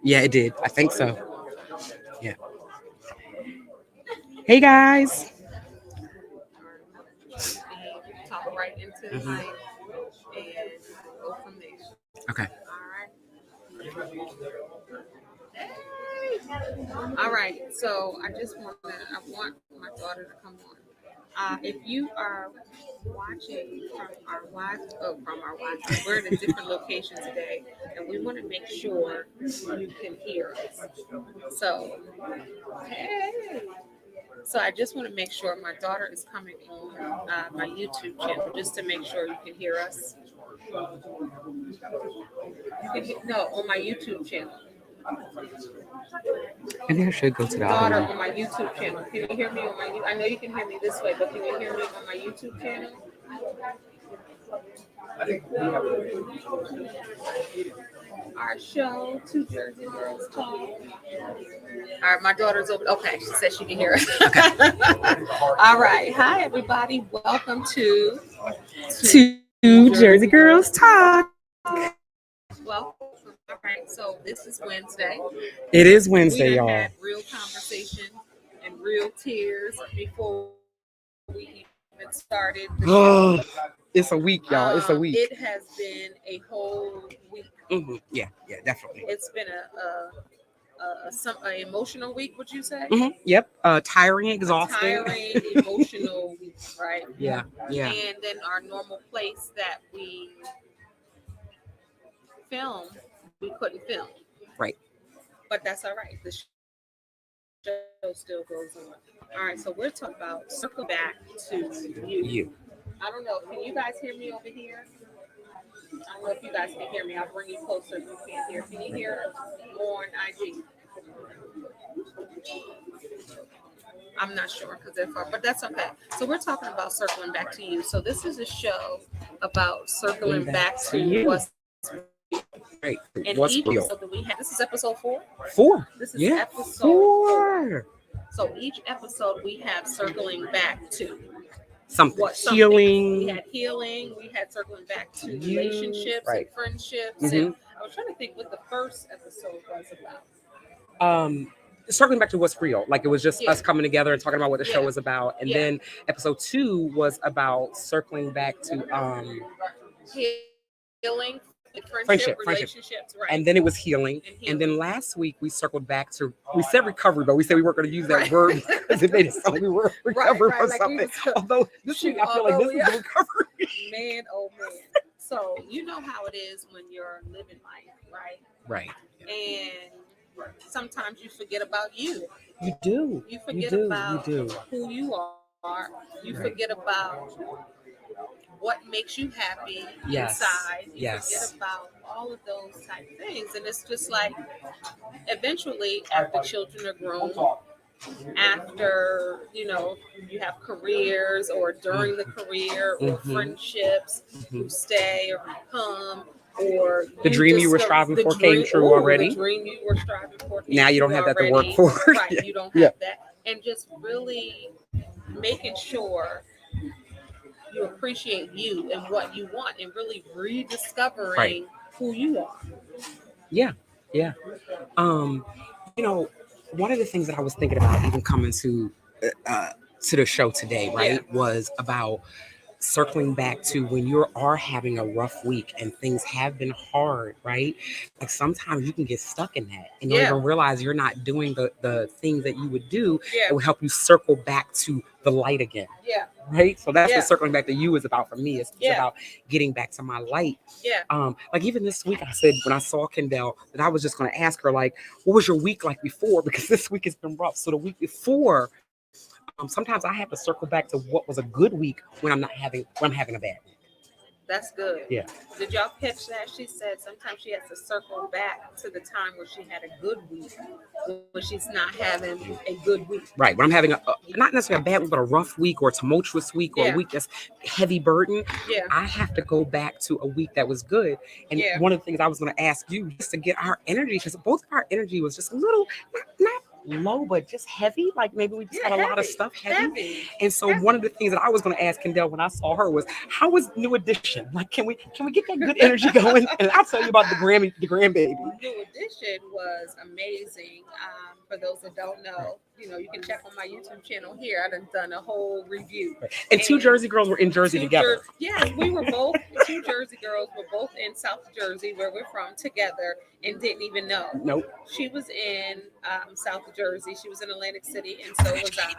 Yeah, it did. I think so. Yeah. Hey guys. Talk right into the Mhm. mic and go from there. Okay. All right. So I want my daughter to come on. If you are watching from our Wi-Fi, we're in a different location today, and we want to make sure you can hear us. So, hey. So I just want to make sure my daughter is coming on my YouTube channel just to make sure you can hear us. No, on my YouTube channel. Maybe I should go to the other Daughter one. on my YouTube channel. Can you hear me on my? I know you can hear me this way, but can you hear me on my YouTube channel? Our show, Two Jersey Girls Talk. All right, my daughter's over. Okay, she said she can hear us. Okay. All right, hi everybody. Welcome To Jersey Girls Talk. welcome. All right, so this is Wednesday. It is We Wednesday, done y'all. had real conversation and real tears before we even started the show. Oh, it's a week, y'all. It's a It week. has been a whole week. Yeah, definitely. It's been a emotional week. Would you say? Yep. Tiring, A exhausting. tiring, emotional week, right? Yeah. And then our normal place that we film, we couldn't film. Right. But that's all right. The show still goes on. All right, so we're talking about circle back to you. You. I don't know. Can you guys hear me over here? I don't know if you guys can hear me. I'll bring you closer if you can't hear. Can you hear on IG? I'm not sure because they're far, but that's okay. So we're talking about circling back to you. So this is a show about circling back to you. what's Right. and What's each real? episode that we have. This is episode 4. 4. This is Yeah. episode 4. 4. So each episode we have circling back to Something. something. Healing. We had healing. We had circling back to You. relationships Right. and friendships. Mhm. And I was trying to think what the first episode was about. Circling back to what's real, like it was just Yeah. us coming together and talking about what the show Yeah. was about, and Yeah. then episode 2 was about circling back to Healing, friendship, relationships, right? and then it was healing, and then last week we circled back to, we said recovery, but we said we weren't going to use that Right. word because it made it sound like we were recovering from Like something. Although this week I feel like this is the recovery. Man, oh man. So you know how it is when you're living life, right? Right. And sometimes you forget about you. You do. You forget you do. about You do. who you are. You forget about what makes you happy Yes. inside. You Yes. forget about all of those type of things. And it's just like eventually after children are grown, after you have careers or during the career or friendships who stay or who come, or the dream you were striving for came true already. The dream you were striving for now you don't have that to work for. Right, you don't have that. And just really making sure you appreciate you and what you want, and really rediscovering who you are. Yeah. One of the things that I was thinking about even coming to the show today, right, was about circling back to when you are having a rough week and things have been hard, right? Like sometimes you can get stuck in that and you don't even realize you're not doing the things that you would do that will help you circle back to the light again. Yeah. Right? So that's what circling back to you is about for me. It's about getting back to my light. Yeah. Like even this week I said when I saw Kendéll that I was just going to ask her, like, what was your week like before? Because this week has been rough. So the week before, sometimes I have to circle back to what was a good week when I'm having a bad week. That's good. Yeah. Did y'all catch that? She said sometimes she has to circle back to the time where she had a good week when she's not having a good week. Right. When I'm having not necessarily a bad week, but a rough week or a tumultuous week or a week that's heavy burden, I have to go back to a week that was good. And one of the things I was going to ask you just to get our energy, because both of our energy was just a little, not low, but just heavy. Like maybe we just Yeah, had a lot of heavy, stuff heavy. heavy. And so one of the things that I was going to ask Kendéll when I saw her was, how was New Edition? Like, can we get that good energy going? And I'll tell you about the grandbaby. New Edition was amazing. For those that don't know, you can check on my YouTube channel here. I done a whole review. And two Jersey girls were in Jersey together. Yes, we were both two Jersey girls. We're both in South Jersey, where we're from, together, and didn't even know. Nope. She was in South Jersey. She was in Atlantic City, and so was I.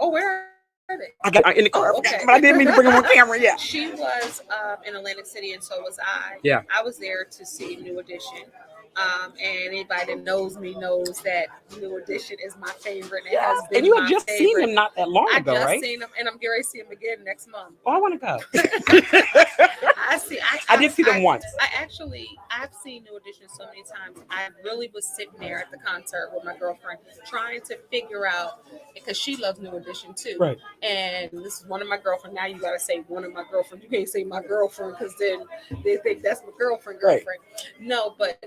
Oh, where are they? I got in the car, okay. but I didn't mean to bring them on camera. Yeah. She was in Atlantic City, and so was I. Yeah. I was there to see New Edition. And anybody that knows me knows that New Edition is my favorite. It has been and you had just favorite. seen them not that long ago, I just right? seen them, and I'm getting ready to see them again next month. Oh, I want to go. I did see them once. I've seen New Edition so many times. I really was sitting there at the concert with my girlfriend trying to figure out, because she loves New Edition too. Right. And this is one of my girlfriend. Now you got to say one of my girlfriend. You can't say my girlfriend because then they think that's my girlfriend. Right. No, but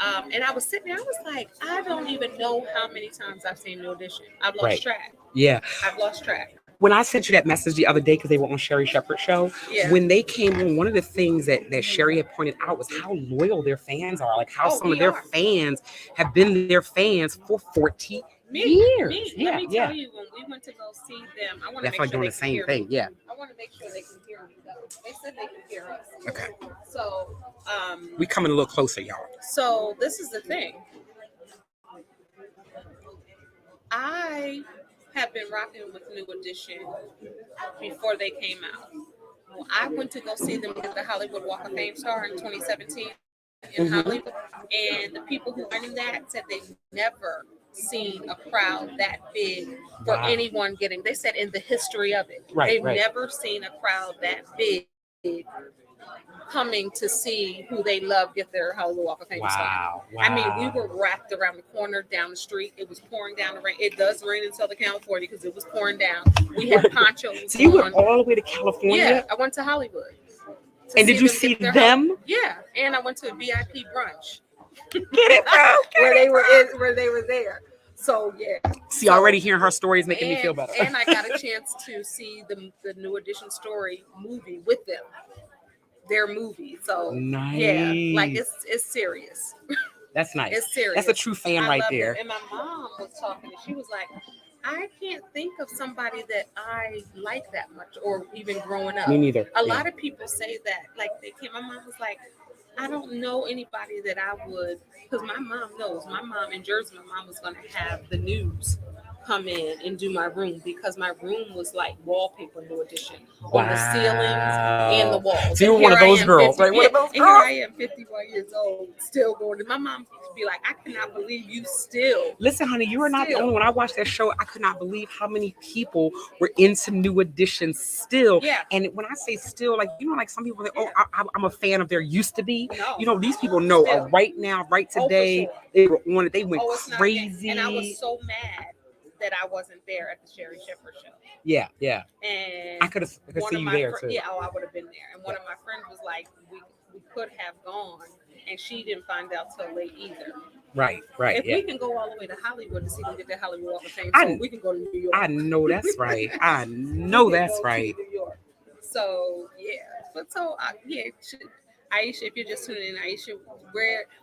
and I was sitting there, I was like, I don't even know how many times I've seen New Edition. I've lost track. Yeah. I've lost track. When I sent you that message the other day, because they were on Sherry Shepherd's show, when they came on, one of the things that Sherry had pointed out was how loyal their fans are. Like how some of their fans have been their fans for 40 years. Let me tell you, when we went to go see them, I want to make sure doing the same thing. Yeah. I want to make sure they can hear me though. They said they can hear us. Okay. So we coming a little closer, y'all. So this is the thing. I have been rocking with New Edition before they came out. Well, I went to go see them at the Hollywood Walk of Fame star in 2017 in Hollywood, and the people who running that said they've never seen a crowd that big for anyone getting. They said in the history of it, they've never seen a crowd that big coming to see who they love get their Hollywood Walk of Fame star. Wow. I mean, we were wrapped around the corner down the street. It was pouring down the rain. It does rain in Southern California because it was pouring down. We had ponchos. So you went all the way to California? Yeah, I went to Hollywood. And did you see them? Yeah, and I went to a VIP brunch. Get it, bro. Where they were there. So yeah. See, already hearing her story is making me feel better. And I got a chance to see the New Edition story movie with them. Their movie. So nice. Yeah, like it's serious. That's nice. It's serious. That's a true fan right there. And my mom was talking, and she was like, I can't think of somebody that I like that much, or even growing up. Me neither. A lot of people say that. Like my mom was like, I don't know anybody that I would, because my mom knows. My mom in Jersey, my mom was going to have the news come in and do my room, because my room was like wallpaper New Edition on the ceilings and the walls. So you were one of those girls, right? One of those girls. And here I am, 51 years old, still going. My mom used to be like, I cannot believe you still. Listen, honey, you are not the only one. When I watched that show, I could not believe how many people were into New Edition still. Yeah. And when I say still, like, like some people say, I'm a fan of their used to be. No. These people know right now, right today, they were on it. They went crazy. And I was so mad that I wasn't there at the Sherry Shepherd show. Yeah. And I could see you there too. Yeah, I would have been there. And one of my friends was like, we could have gone, and she didn't find out till late either. Right. If we can go all the way to Hollywood to see them get their Hollywood Walk of Fame, so we can go to New York. I know that's right. I know that's right. New York. So yeah, but Ahisha, if you're just tuning in, Ahisha,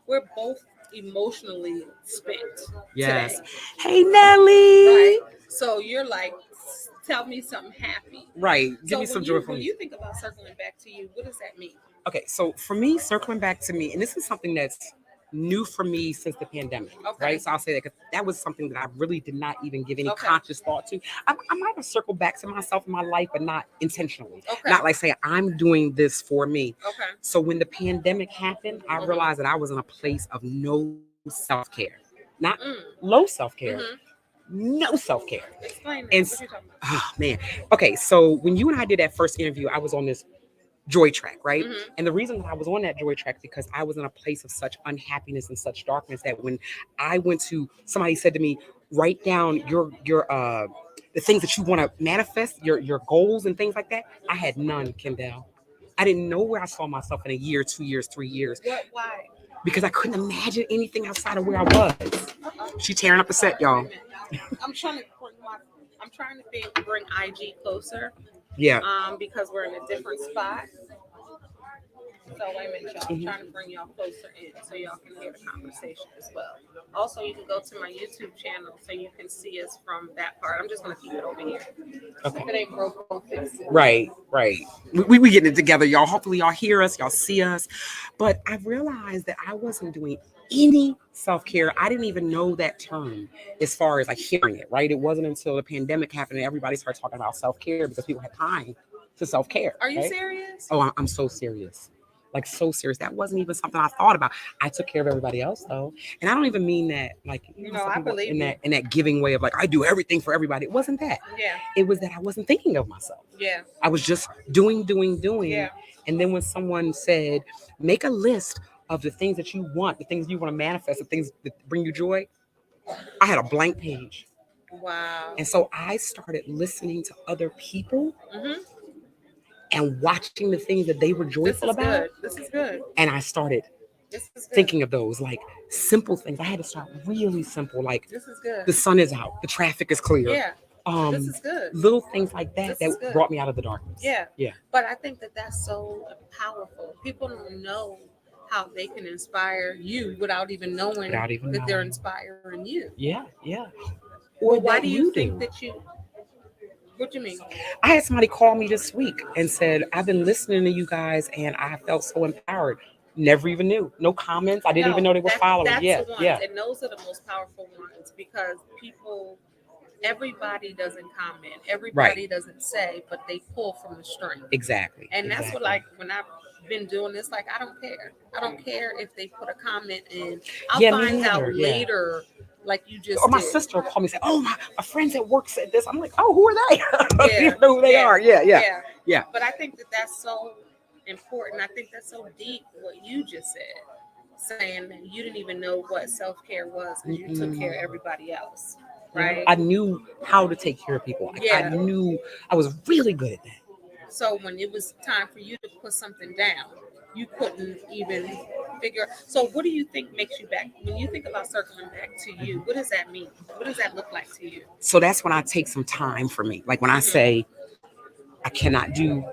we're both emotionally spent. Yes. Today. Hey, Nelly. Right. So you're like, tell me something happy. Right. Give me some joy from When you think about circling back to you, what does that mean? Okay, so for me, circling back to me, and this is something that's new for me since the pandemic, right? So I'll say that because that was something that I really did not even give any conscious thought to. I might have circled back to myself in my life, but not intentionally. Not like saying I'm doing this for me. So when the pandemic happened, I realized that I was in a place of no self-care, not low self-care. No self-care. Explain that. And what you talking about? Oh man. Okay, so when you and I did that first interview, I was on this joy track, right? And the reason that I was on that joy track because I was in a place of such unhappiness and such darkness that when I went to, somebody said to me, write down your the things that you want to manifest, your goals and things like that. I had none, Kendéll. I didn't know where I saw myself in a year, 2 years, 3 years. Why? Because I couldn't imagine anything outside of where I was. She tearing up the set, y'all. I'm trying to bring IG closer. Yeah. Because we're in a different spot. So wait a minute, y'all. I'm trying to bring y'all closer in so y'all can hear the conversation as well. Also, you can go to my YouTube channel so you can see us from that part. I'm just gonna keep it over here. Okay. If it ain't broke, don't fix it. Right. We getting it together, y'all. Hopefully y'all hear us, y'all see us. But I realized that I wasn't doing any self-care. I didn't even know that term as far as like hearing it, right? It wasn't until the pandemic happened and everybody started talking about self-care because people had time to self-care. Are you right? serious? Oh, I'm so serious. Like so serious. That wasn't even something I thought about. I took care of everybody else though. And I don't even mean that like I believe in that giving way of like I do everything for everybody. It wasn't that. Yeah. It was that I wasn't thinking of myself. Yeah. I was just doing. Yeah. And then when someone said, make a list of the things that you want, the things you want to manifest, the things that bring you joy, I had a blank page. Wow. And so I started listening to other people and watching the things that they were joyful about. This is good. And I started thinking of those like simple things. I had to start really simple, like this is good. The sun is out, the traffic is clear. Yeah. This is good. Little things like that brought me out of the darkness. Yeah. Yeah. But I think that that's so powerful. People don't know how they can inspire you without even knowing that they're inspiring you. Yeah. Well, why do you think that you? What do you mean? I had somebody call me this week and said, I've been listening to you guys and I felt so empowered. Never even knew. No comments. I didn't even know they were following. That's the ones. And those are the most powerful ones because everybody doesn't comment. Everybody doesn't say, but they pull from the string. Exactly. And that's what, like, when I've been doing this, like, I don't care. I don't care if they put a comment in. I'll find out later. Like you just or my sister called me and said, oh, my friends at work said this. I'm like, oh, who are they? I don't even know who they are. Yeah. But I think that that's so important. I think that's so deep what you just said, saying that you didn't even know what self-care was because you took care of everybody else, right? I knew how to take care of people. I knew I was really good at that. So when it was time for you to put something down, you couldn't even figure. So what do you think makes you back? When you think about circling back to you, what does that mean? What does that look like to you? So that's when I take some time for me. Like when I say I cannot do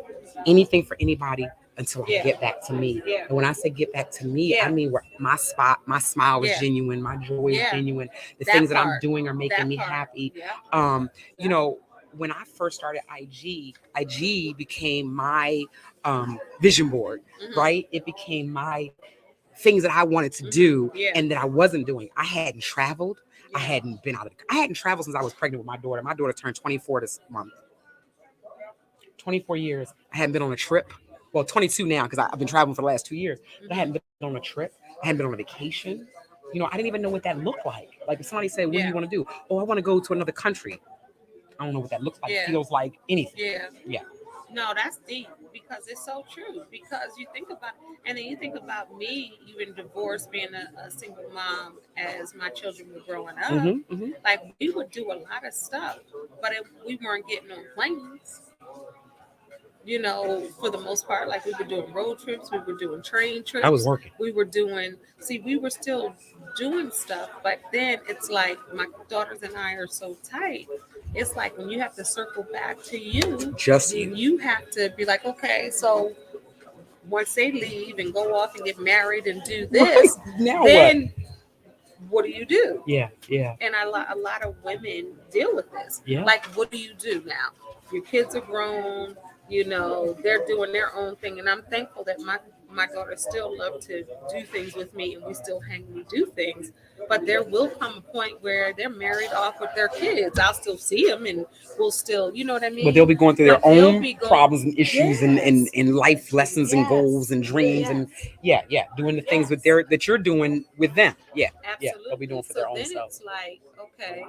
anything for anybody until I get back to me. Yeah. And when I say get back to me, I mean where my smile is genuine, my joy is genuine. The things that I'm doing are making me happy. You know, when I first started IG became my vision board, right? It became my things that I wanted to do and that I wasn't doing. I hadn't traveled. I hadn't traveled since I was pregnant with my daughter. My daughter turned 24 this month. 24 years. I hadn't been on a trip. Well, 22 now because I've been traveling for the last 2 years. But I hadn't been on a trip. I hadn't been on a vacation. You know, I didn't even know what that looked like. Like if somebody said, what do you want to do? Oh, I want to go to another country. I don't know what that looks like. Feels like anything. Yeah. No, that's deep because it's so true. Because you think about, and then you think about me, even divorced, being a single mom as my children were growing up. Like we would do a lot of stuff, but we weren't getting on planes. You know, for the most part, like we were doing road trips, we were doing train trips. I was working. We were still doing stuff, but then it's like my daughters and I are so tight. It's like when you have to circle back to you, you have to be like, okay, so once they leave and go off and get married and do this, then what do you do? Yeah. And a lot of women deal with this. Like, what do you do now? Your kids are grown. You know, they're doing their own thing. And I'm thankful that my daughters still love to do things with me and we still hang and we do things. But there will come a point where they're married off with their kids. I'll still see them and we'll still, you know what I mean? But they'll be going through their own problems and issues and life lessons and goals and dreams and doing the things that you're doing with them. Yeah. Absolutely. Yeah, they'll be doing for their own self. It's like, okay,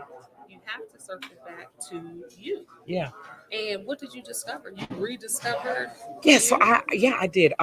you have to circle back to you. Yeah. And what did you discover? You rediscovered? Yeah, so I did.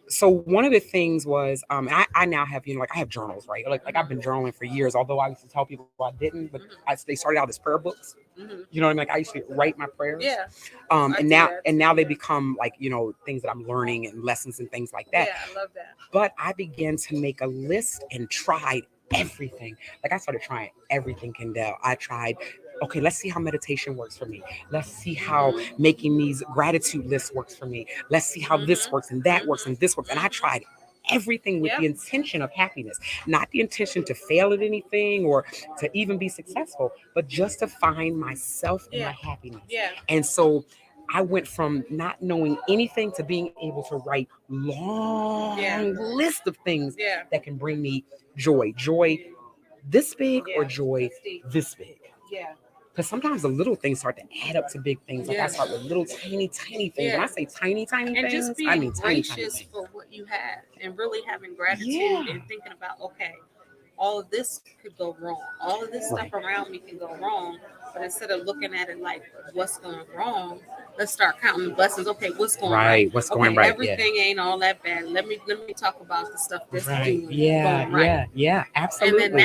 So one of the things was, I now have, you know, like I have journals, right? Like I've been journaling for years, although I used to tell people I didn't, but they started out as prayer books. You know what I mean? Like I used to write my prayers. Yeah. And now they become like, you know, things that I'm learning and lessons and things like that. Yeah, I love that. But I began to make a list and tried everything. Like I started trying everything, Kendéll. I tried. Okay, let's see how meditation works for me. Let's see how making these gratitude lists works for me. Let's see how this works and that works and this works. And I tried everything with the intention of happiness, not the intention to fail at anything or to even be successful, but just to find myself and my happiness. And so I went from not knowing anything to being able to write long list of things that can bring me joy. Joy this big or joy this big. Because sometimes the little things start to add up to big things. Like I start with little tiny things. When I say tiny and things, just being I mean tiny gracious things. for what you have and really having gratitude and thinking about, okay, all of this could go wrong. All of this stuff around me can go wrong. But instead of looking at it like what's going wrong, let's start counting the blessings. Okay, what's going right? What's going right? Everything ain't all that bad. Let me talk about the stuff that's doing going right. Yeah, absolutely. And then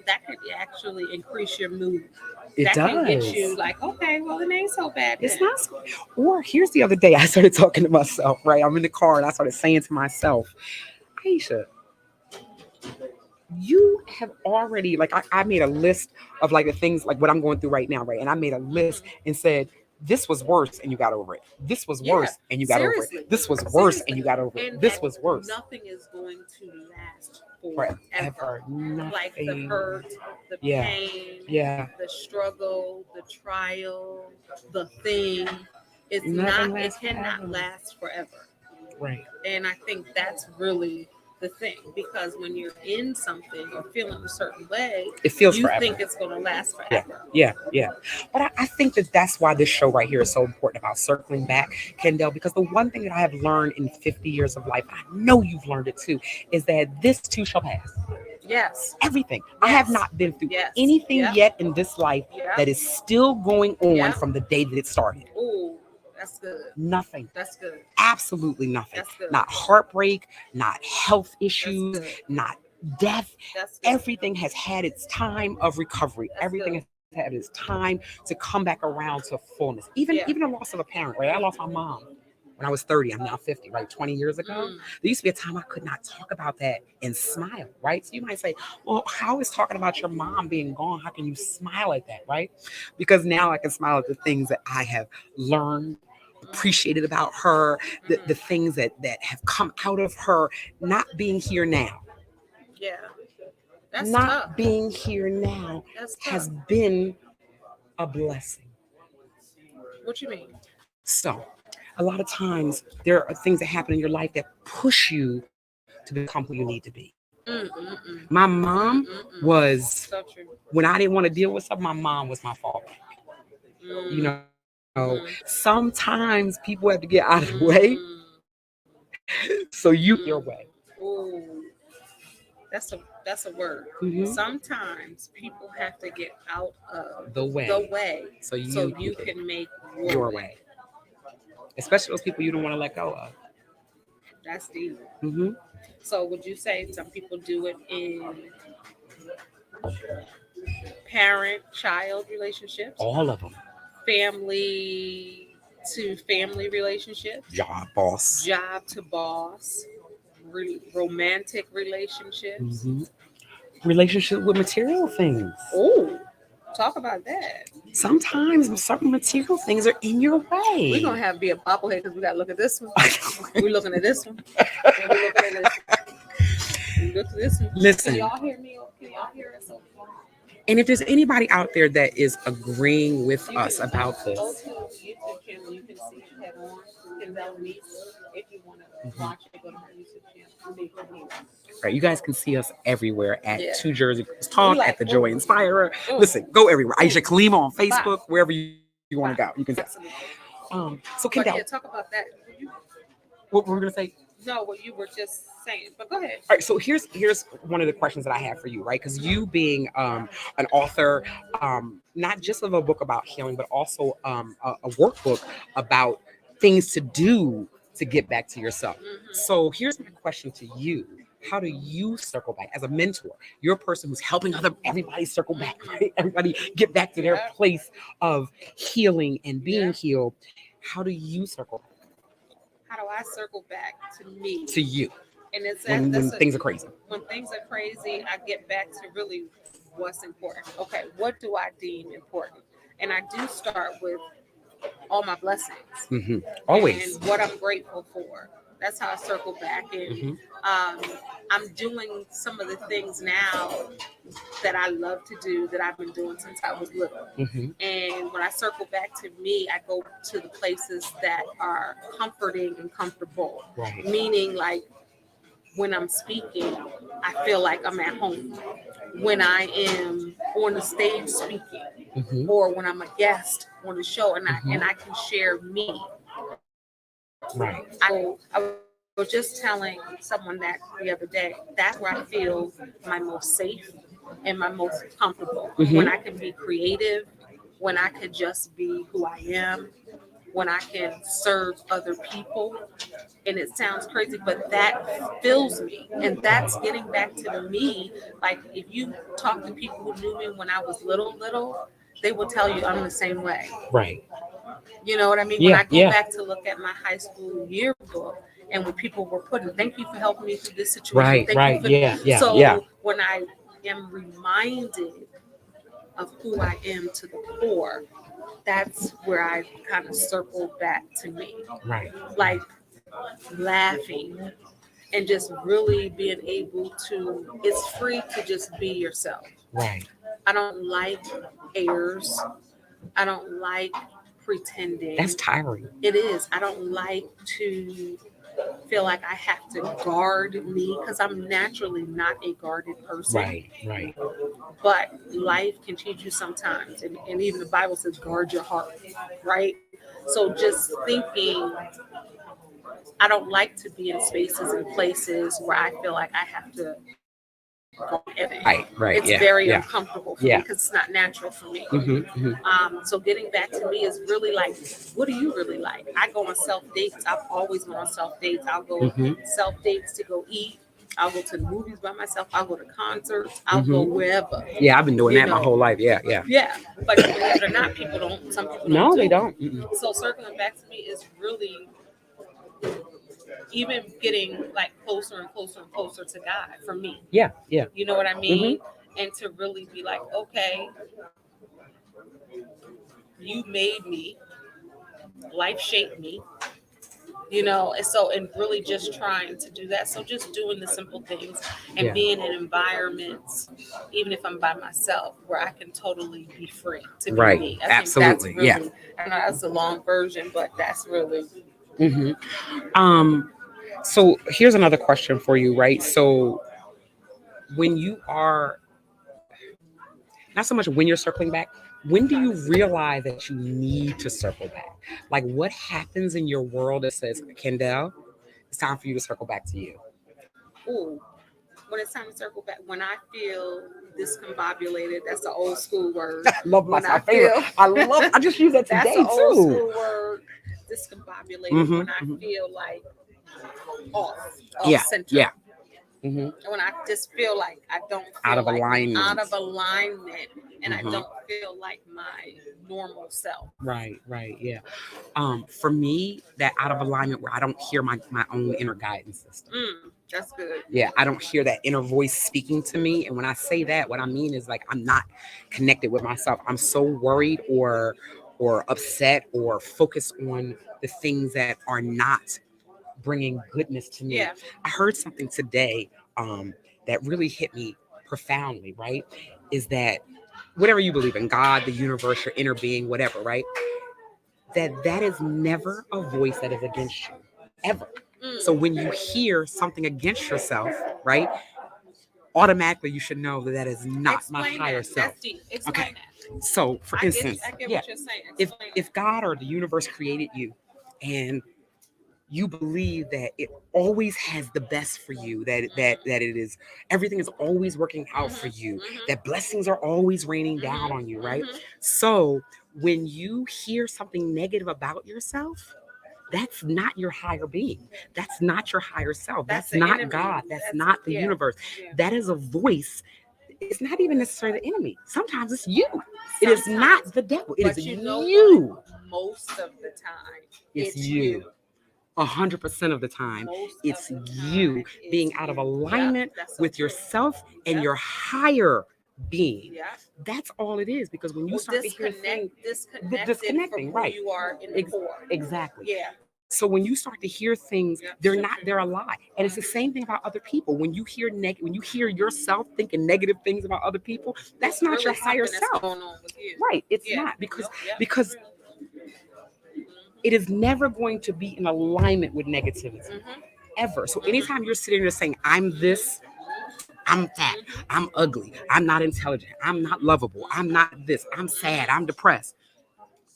that can actually increase your mood. It that does. Can get you like, okay, well, it ain't so bad. It's not so. Or here's the other day, I started talking to myself. Right, I'm in the car and I started saying to myself, Ahisha, you have already like I made a list of like the things like what I'm going through right now, right? And I made a list and said, this was worse and you got over it. This was worse and you got over it. This was worse and you got over it. This was worse. Nothing is going to last forever. Nothing. Like the hurt, the pain, the struggle, the trial, the thing. It cannot last forever. Right. And I think that's really the thing, because when you're in something or feeling a certain way, it feels you forever. Think it's going to last forever. Yeah. But I think that's why this show right here is so important about circling back, Kendéll, because the one thing that I have learned in 50 years of life, I know you've learned it too, is that this too shall pass. Yes. Everything. Yes. I have not been through anything yet in this life that is still going on from the day that it started. Ooh. That's good. Nothing. That's good. Absolutely nothing. That's good. Not heartbreak, not health issues, not death. Everything has had its time of recovery. Everything has had its time to come back around to fullness. Even the loss of a parent, right? I lost my mom when I was 30. I'm now 50, right? 20 years ago. There used to be a time I could not talk about that and smile, right? So you might say, well, how is talking about your mom being gone? How can you smile at that, right? Because now I can smile at the things that I have learned, appreciated about her, the things that have come out of her not being here now. Yeah. That's not tough. Being here now has been a blessing. What you mean? So a lot of times there are things that happen in your life that push you to become who you need to be. My mom was, so when I didn't want to deal with stuff, my mom was my fallback. You know, sometimes people have to get out of the way so you your way. Ooh. That's a word. Sometimes people have to get out of the way so you can make your way. Especially those people you don't want to let go of. That's deep. So would you say some people do it in parent-child relationships? All of them. Family to family relationships? Job to boss. Romantic relationships? Relationship with material things. Oh, talk about that. Sometimes certain material things are in your way. We're going to have to be a bobblehead because we got to look at this one. We're looking at this one. And we're looking at this one. We look at this one. Listen. Can y'all hear me? Can y'all hear us? And if there's anybody out there that is agreeing with us about this. Go to YouTube channel. You can see it head on. Lenice. If you want to watch it, go to my YouTube channel. Right, you guys can see us everywhere at Two Jersey Talk, at the Joy Inspirer. Listen, go everywhere. Ahisha Kalima on Facebook, wherever you want to go. You can see. So Kendéll, talk about that. What were we gonna say? No, what you were just saying, but go ahead. All right, so here's one of the questions that I have for you, right? Because you being an author, not just of a book about healing, but also a workbook about things to do to get back to yourself. So here's my question to you. How do you circle back as a mentor? You're a person who's helping everybody circle back, right? Everybody get back to their place of healing and being healed. How do you circle back? How do I circle back to me? To you. And it's when things are crazy. When things are crazy, I get back to really what's important. Okay, what do I deem important? And I do start with all my blessings. Mm-hmm. Always. And what I'm grateful for. That's how I circle back. And I'm doing some of the things now that I love to do that I've been doing since I was little. And when I circle back to me, I go to the places that are comforting and comfortable. Right. Meaning, like, when I'm speaking, I feel like I'm at home. When I am on the stage speaking, or when I'm a guest on the show, and I can share me. Right. I was just telling someone that the other day. That's where I feel my most safe and my most comfortable. When I can be creative, when I can just be who I am, when I can serve other people. And it sounds crazy, but that fills me. And that's getting back to me. Like, if you talk to people who knew me when I was little, they will tell you I'm the same way. Right. You know what I mean? Yeah, when I go back to look at my high school yearbook, and when people were putting, thank you for helping me through this situation. So when I am reminded of who I am to the core, that's where I kind of circle back to me. Right. Like, laughing and just really being able to, it's free to just be yourself. Right. I don't like airs. I don't like pretending. That's tiring. It is. I don't like to feel like I have to guard me, because I'm naturally not a guarded person. Right. But life can teach you sometimes. And even the Bible says, guard your heart, right? So just thinking, I don't like to be in spaces and places where I feel like I have to guard everything. Right. It's very uncomfortable for me, because it's not natural for me. So getting back to me is really like, what do you really like? I go on self dates. I've always gone on self dates. I'll go self dates to go eat. I'll go to the movies by myself. I'll go to concerts. I'll go wherever. Yeah, I've been doing that my whole life. Yeah. But believe it or not, some people don't. No, they don't. So circling back to me is really even getting like closer and closer and closer to God for me. Yeah. You know what I mean? And to really be like, okay, you made me, life shaped me, and really just trying to do that. So just doing the simple things and being in environments, even if I'm by myself, where I can totally be free to be me. I Absolutely. Think that's really, I know that's a long version, but that's really. So here's another question for you, right? So when you are, not so much when you're circling back, when do you realize that you need to circle back? Like, what happens in your world that says, Kendéll, it's time for you to circle back to you? Ooh, when it's time to circle back, when I feel discombobulated, that's the old school word. I love my favorite. I just use that today, that's the old too. school word, discombobulated, when I feel like off center. Yeah. When I just feel like I don't feel out of alignment, and I don't feel like my normal self. Right, yeah. For me, that out of alignment where I don't hear my own inner guidance system. That's good. Yeah, I don't hear that inner voice speaking to me. And when I say that, what I mean is, like, I'm not connected with myself. I'm so worried or upset or focused on the things that are not bringing goodness to me. Yeah. I heard something today that really hit me profoundly, right? Is that whatever you believe in, God, the universe, your inner being, whatever, right? That is never a voice that is against you, ever. So when you hear something against yourself, right, automatically you should know that is not my higher self. That's deep. Explain that. So, for instance, I get what you're saying. If God or the universe created you, and you believe that it always has the best for you, that it is, everything is always working out for you, that blessings are always raining down on you, right? So when you hear something negative about yourself, that's not your higher being. That's not your higher self. That's not enemy. God. That's not the universe. Yeah. That is a voice. It's not even necessarily the enemy. Sometimes it's you. It is not the devil. It is you. Most of the time, it's you. 100% of the time, Most it's of the you time, being it's out of you. alignment Yep, that's so with true. yourself and Yep. your higher being. Yep. That's all it is. Because when you Or start to hear things, disconnected from disconnecting, who right? you are in the core. Exactly. Yeah. So when you start to hear things, Yep. they're not, they're a lie. And it's the same thing about other people. When you hear when you hear yourself thinking negative things about other people, that's It's not really your higher something that's self. going on with you. Right. It's Yeah. not, because Nope. Yep. because it is never going to be in alignment with negativity. Mm-hmm. Ever. So Mm-hmm. anytime you're sitting there saying, I'm this, I'm fat, I'm ugly, I'm not intelligent, I'm not lovable, I'm not this, I'm sad, I'm depressed,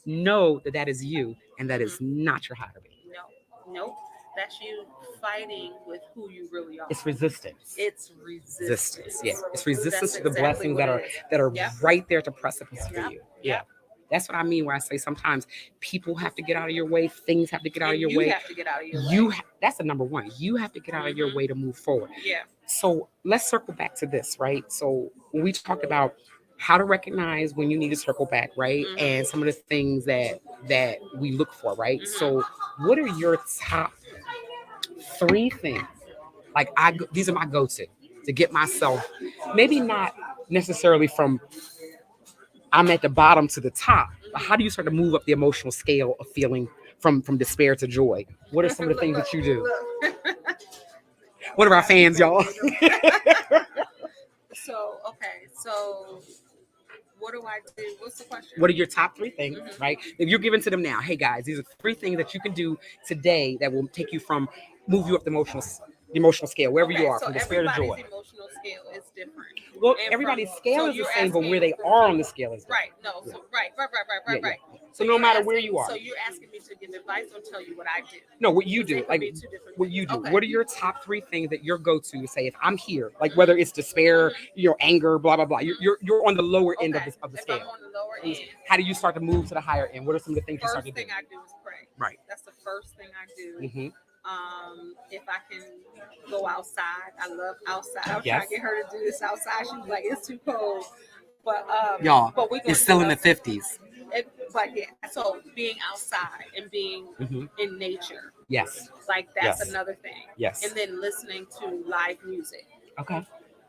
know that that is you and that is not your higher being. No. Nope. That's you fighting with who you really are. It's resistance. It's resistance. Yeah. It's resistance That's to the exactly blessings what that are it is. that are right there to precipice for Yep. you. Yep. That's what I mean when I say sometimes people have to get out of your way, things have to get out of And your you way. have to get out of your way. That's the number one. You have to get out of your way to move forward. Yeah. So let's circle back to this, right? So when we talked about how to recognize when you need to circle back, right? And some of the things that we look for, right? So what are your top 3 things? Like these are my go-to get myself, maybe not necessarily from I'm at the bottom to the top, but how do you start to move up the emotional scale of feeling from despair to joy? What are some of the things that you do? What are our fans, y'all? So what do I do? What's the question? What are your top 3 things, right? If you're giving to them now, hey guys, these are 3 things that you can do today that will take you from, move you up the emotional scale, wherever you are, So from despair to joy. everybody's emotional scale is different. Well, And everybody's from- scale so is the you're same, but asking where they for are on people- the scale is different. Right. No. So right. So no you're matter where you are. So you're asking me to give advice or tell you what I do. No, what you Because they do, could like be 2 different what you things. do. Okay. What are your top 3 things that you're go-to to say if I'm here, like whether it's despair, anger, blah blah blah. You're on the lower end of the If scale. I'm on the lower end, How do you start to move to the higher end? What are some of the things you start first to do? thing I do is pray. Right. That's the first thing I do. Mm-hmm. If I can go outside, I love outside. I'm Yes. trying to get her to do this outside. She's like, it's too cold. But Y'all, but we it's still in the 50s. But yeah, so being outside and being in nature, Yes. like that's Yes. another thing. Yes. And then listening to live music. Okay.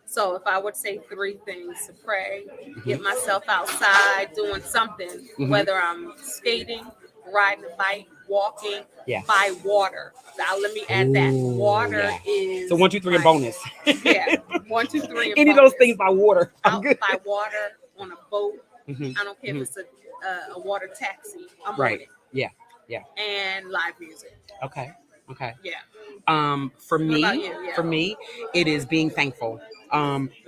So if I would say 3 things to pray, get myself outside doing something, whether I'm skating, riding a bike, walking, by water. Now let me add that. Water is so 1, 2, 3 and bonus. Yeah, 1, 2, 3 and Any of bonus. those things by water. Out by water on a boat. Mm-hmm. I don't care if it's a water taxi. I'm Right. on it. Yeah. And live music. Okay. Yeah. For me, about you? Yeah. for me, it is being thankful.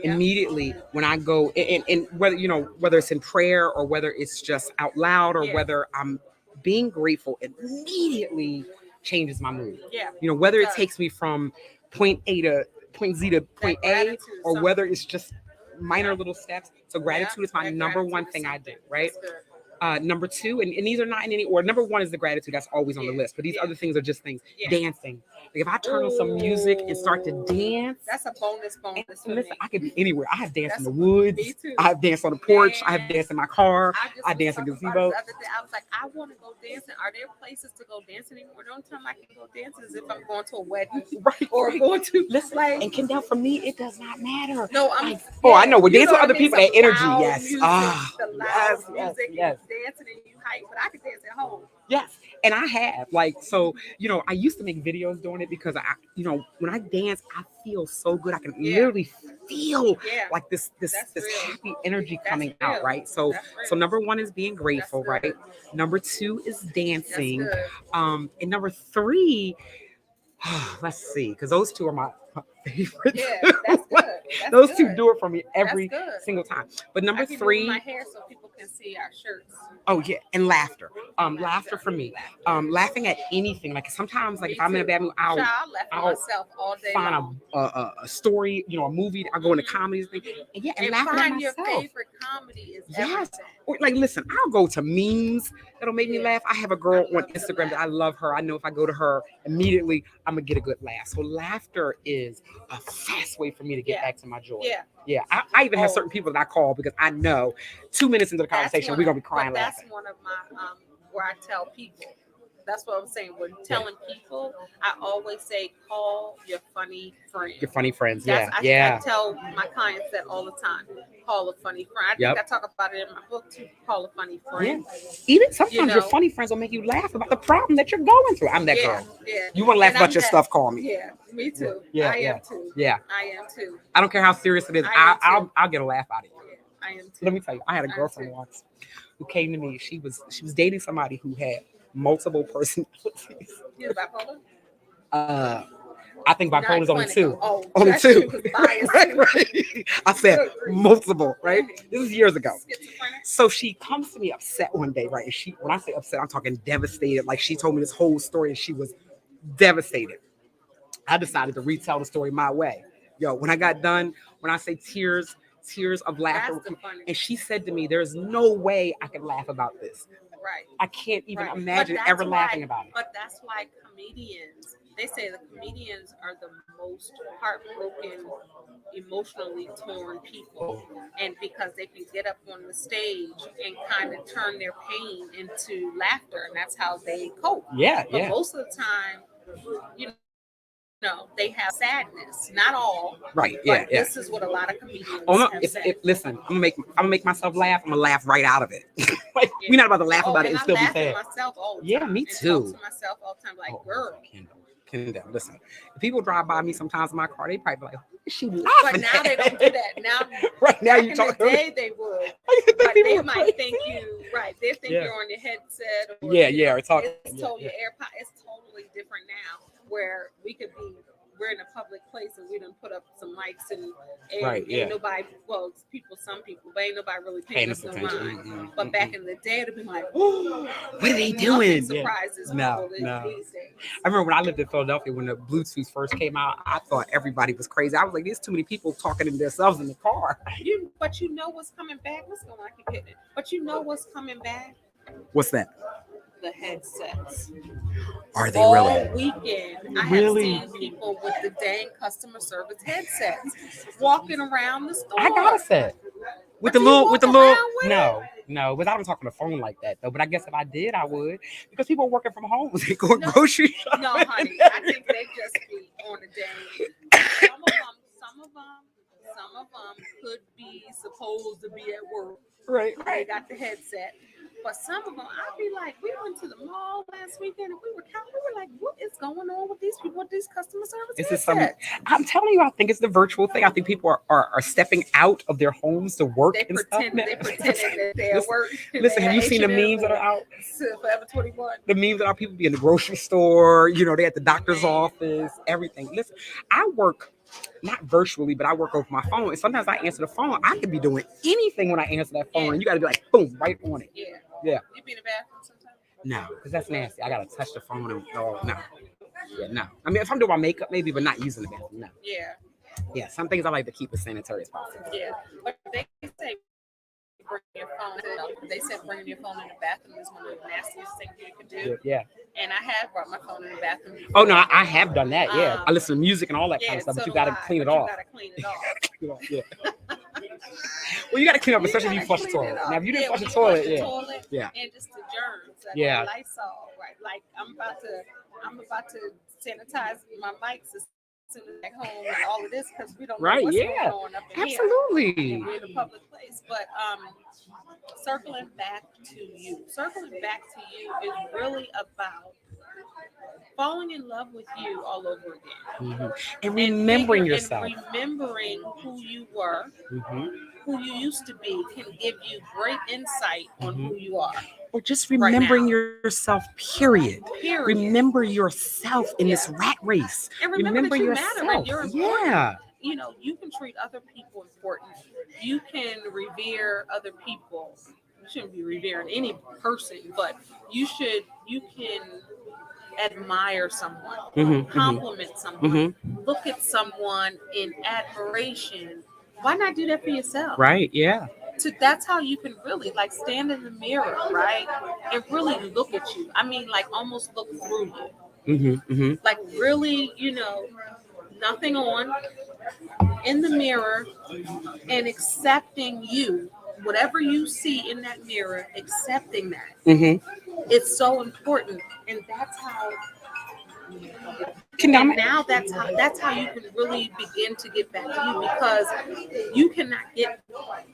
Immediately when I go and whether it's in prayer or whether it's just out loud or whether I'm being grateful, it immediately changes my mood. Yeah. Whether it takes me from point A to point Z to point A, or whether it's just minor little steps. So gratitude is my number one thing I do, right? Number 2, and these are not in any order. Number 1 is the gratitude. That's always on the list. But these other things are just things. Dancing. Like if I turn on some music and start to dance. That's a bonus for listen, me. I could be anywhere. I have danced in the woods. Me too. I have danced on the porch. I have danced in my car. I dance in was gazebo. talking about this other day. I was like, I want to go dancing. Are there places to go dancing anymore? The only time I can go dancing is if I'm going to a wedding. Right. Or going to listen. And Kendéll, for me, it does not matter. No, I'm. Like, I know. We're dancing with other I mean? people. That energy, Loud yes. Music, the loud music, yes. dancing and you hype, but I can dance at home. Yes. And I have I used to make videos doing it because when I dance, I feel so good. I can literally feel like this happy energy coming out, right? So number 1 is being grateful, right? Number 2 is dancing. And number 3, let's see, because those 2 are my favorites. Yeah, that's good. Those 2 do it for me every single time. But number I can 3, move my hair so people can see our shirts. Oh yeah, and laughter. Laughter for me. Laughing at anything. Like sometimes, like if I'm in a bad mood, I'll myself all day find long. a story, a movie. I go into comedies, and laughing at find your myself. favorite comedy is Yes. everything. Or like, listen, I'll go to memes that'll make me laugh. I have a girl on Instagram that I love her. I know if I go to her immediately, I'm gonna get a good laugh. So laughter is a fast way for me to get back to my joy. Yeah. I even have certain people that I call because I know 2 minutes into the conversation we're gonna be crying laughing. That's one of my where I tell people that's what I'm saying. When telling people, I always say, call your funny friend. Your funny friends. That's Yeah. I tell my clients that all the time. Call a funny friend. I think I talk about it in my book too. Call a funny friend. Even sometimes your funny friends will make you laugh about the problem that you're going through. I'm that girl. Yeah. You want to laugh about your stuff? Call me. Yeah, me too. Yeah, I am too. Yeah. I am too. I don't care how serious it is. I'll get a laugh out of you. Yeah, I am too. Let me tell you, I had a girlfriend once who came to me. She was dating somebody who had multiple personalities. You bipolar? I think bipolar is only two. Oh, only two. right. I said multiple, right? This is years ago. Schizophrenic? So she comes to me upset one day, right? And when I say upset, I'm talking devastated. Like she told me this whole story and she was devastated. I decided to retell the story my way. Yo, when I got done, when I say tears of laughter, and she said to me, "There's no way I can laugh about this. Right. I can't even imagine ever laughing about it." But that's why comedians, they say the comedians are the most heartbroken, emotionally torn people. And because they can get up on the stage and kind of turn their pain into laughter, and that's how they cope. But most of the time, they have sadness. Not all. Right. But this is what a lot of comedians have said. Listen, I'm gonna make myself laugh. I'm gonna laugh right out of it. Like we're not about to laugh about it and still be sad. I laugh at myself all the time. Me too. Talk to myself all the time, like, girl. Kendéll, listen. If people drive by me sometimes in my car, they probably be like, "What is she laughing But now they don't do that. Now, right now you talk. In the day they would, but they might think you right. They think you're on your headset. Or, or talking. It's totally AirPod. It's totally different now, where we're in a public place and we done put up some mics and ain't nobody, some people, but ain't nobody really paying us no mind. But back in the day, it'd be like, oh, what are they doing? Surprises No. these days. I remember when I lived in Philadelphia, when the Bluetooth first came out, I thought everybody was crazy. I was like, there's too many people talking to themselves in the car. But you know what's coming back? What's going on? I keep hitting it. But you know what's coming back? What's that? The headsets. Are they all really? Weekend, I have seen people with the dang customer service headsets walking around the store. I got a set with the little. No, but I don't talk on the phone like that though. But I guess if I did, I would, because people are working from home. They go grocery shopping. No, honey, I think they just be on the dang. Some of them could be supposed to be at work. Right. They got the headset. But some of them, I'd be like, we went to the mall last weekend and we were like, what is going on with these people, with these customer service headsets? I'm telling you, I think it's the virtual thing. I think people are stepping out of their homes to work They pretend that they're at work. Listen, have you seen the memes that are out? Forever 21. The memes that are people be in the grocery store, they at the doctor's office, everything. Listen, I work not virtually, but I work over my phone. And sometimes I answer the phone. I could be doing anything when I answer that phone. And you got to be like, boom, right on it. Yeah. You be in the bathroom sometimes? No, because that's nasty. I got to touch the phone and no. Yeah, no. I mean, if I'm doing my makeup, maybe, but not using the bathroom. No. Yeah, some things I like to keep as sanitary as possible. Yeah. But they say bring your phone. They said bringing your phone in the bathroom is one of the nastiest things you can do. Yeah. And I have brought my phone in the bathroom before. Oh, no, I have done that, yeah. I listen to music and all that kind of stuff, but you got to clean it off. You got to clean it off. Yeah. Well, you got to clean up, especially if you flush the toilet. Now, if you didn't flush the toilet, And just the germs. Like Lysol, right? Like, I'm about to sanitize my mics as soon as I get home and all of this, because we don't know what's going on up in Absolutely. here. And we're in a public place. But circling back to you is really about falling in love with you all over again. Mm-hmm. And remembering yourself. And remembering who you were, who you used to be, can give you great insight on who you are. Or just remembering yourself, period. Remember yourself in this rat race. And remember that you yourself. Matter and you're important. Yeah. You can treat other people important. You can revere other people. You shouldn't be revering any person, but you can admire someone, compliment someone, look at someone in admiration. Why not do that for yourself? Right, yeah. So that's how you can really stand in the mirror, right? And really look at you. I mean, almost look through you. Like really, nothing on, in the mirror, and accepting you whatever you see in that mirror, accepting that. Mm-hmm. It's so important. And that's how Can and now that's how you can really begin to get back to you, because you cannot get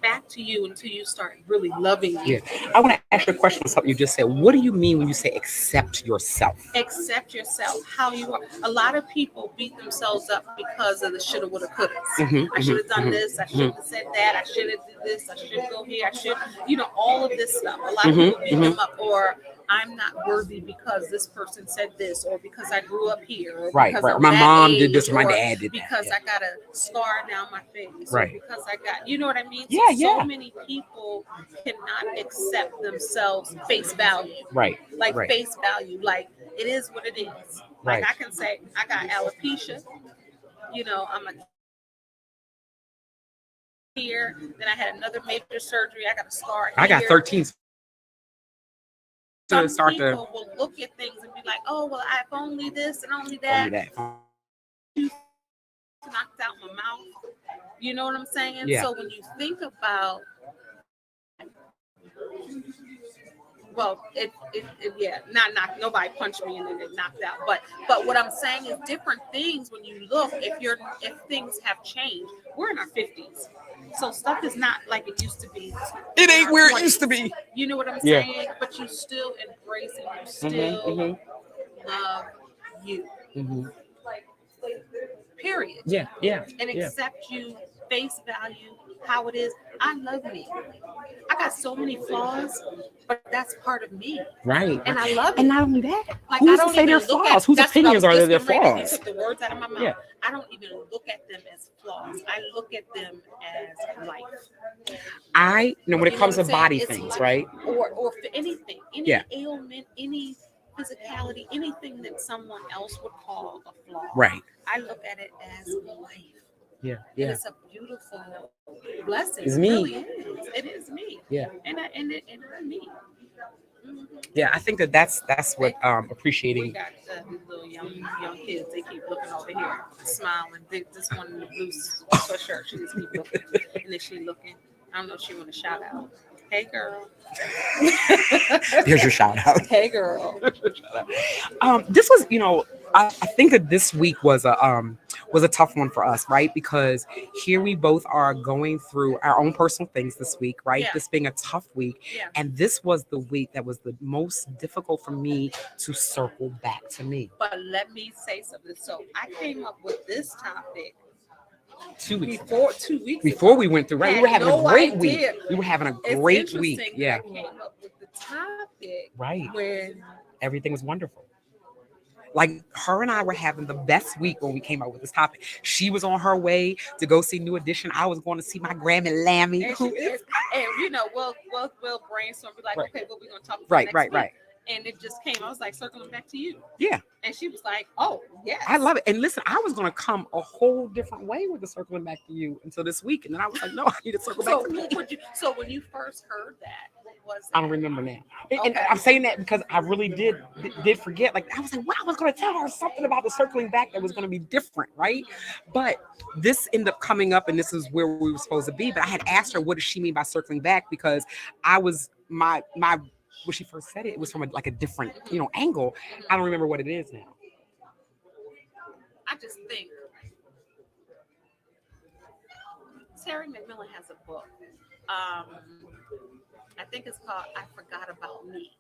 back to you until you start really loving you. Yeah. I want to ask you a question on something you just said. What do you mean when you say accept yourself? Accept yourself, how you are. A lot of people beat themselves up because of the shoulda, woulda, couldas. Mm-hmm, I should have done mm-hmm, this. I shouldn't have said that. I should have did this. I should go here. I should, all of this stuff. A lot of people beat them up, or I'm not worthy because this person said this, or because I grew up here, or Right, because right. I'm My that mom age, did this, or my or dad did that. because Yeah. I got a scar down my face, Right. or because I got, you know what I mean? Yeah, So yeah. many people cannot accept themselves face value. Right. Like Right. face value, like it is what it is. Like Right. I can say I got alopecia, I'm a here, then I had another major surgery, I got a scar here. I got 13 to Some start to people will look at things and be like, oh, well, I've only this and only that. Knocked out my mouth. You know what I'm saying? Yeah. So when you think about, well, not nobody punched me and then it knocked out. But what I'm saying is different things when you look, if things have changed. We're in our 50s. So stuff is not like it used to be. It ain't where it used to be. You know what I'm saying? But you still embrace it. You still love you. Mm-hmm. Period. Yeah. And accept you, face value, how it is. I love me. I got so many flaws, but that's part of me. Right. And I love it. And not only that, like, who's I don't to say even they're look flaws? at, Whose opinions are their You flaws? took the words out of my mouth. Yeah. I don't even look at them as flaws. I look at them as life. When it comes to body things, life, right? Or for anything, any ailment, any physicality, anything that someone else would call a flaw. Right. I look at it as life. Yeah. And it's a beautiful blessing. It's me. me. It really is. It is me. Yeah. And I'm me. Mm-hmm. Yeah, I think that's what appreciating. We got these little young kids. They keep looking over here, smiling. This one in the blue sweatshirt. She just keep looking, and then she looking. I don't know if she want to shout out. Hey, girl. Here's your shout out. Hey, girl. This was, I think that this week was a tough one for us, right? Because here we both are going through our own personal things this week, right? Yeah. This being a tough week. Yeah. And this was the week that was the most difficult for me to circle back to me. But let me say something. So I came up with this topic 2 weeks before we went through, right? We were having a great week. We were having a great week. Yeah. I came up with the topic right when everything was wonderful. Like her and I were having the best week when we came up with this topic. She was on her way to go see New Edition. I was going to see my Grammy Lammy. And we'll brainstorm, be like, okay, what we gonna talk about right, next right, week? right. And it just came. I was like, circling back to you. Yeah. And she was like, oh, yes. I love it. And listen, I was going to come a whole different way with the circling back to you until this week. And then I was like, no, I need to circle back to me. So when you first heard that, what was that? I don't remember now. And I'm saying that because I really did forget. Like, I was like, well, I was going to tell her something about the circling back that was going to be different, right? But this ended up coming up, and this is where we were supposed to be. But I had asked her, what does she mean by circling back? Because I was, my when she first said it, it was from a different, angle. I don't remember what it is now. I just think Terry McMillan has a book. I think it's called I Forgot About Me.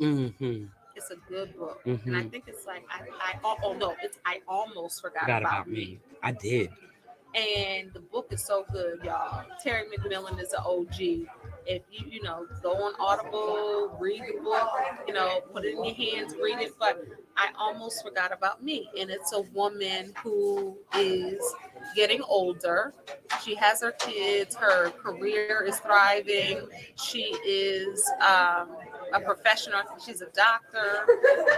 Mm-hmm. It's a good book. Mm-hmm. And I think it's like I almost forgot about me. I did. And the book is so good, y'all. Terry McMillan is an OG. If you go on Audible, read the book, put it in your hands, read it. But I almost forgot about me. And it's a woman who is getting older. She has her kids. Her career is thriving. She is a professional. I think she's a doctor,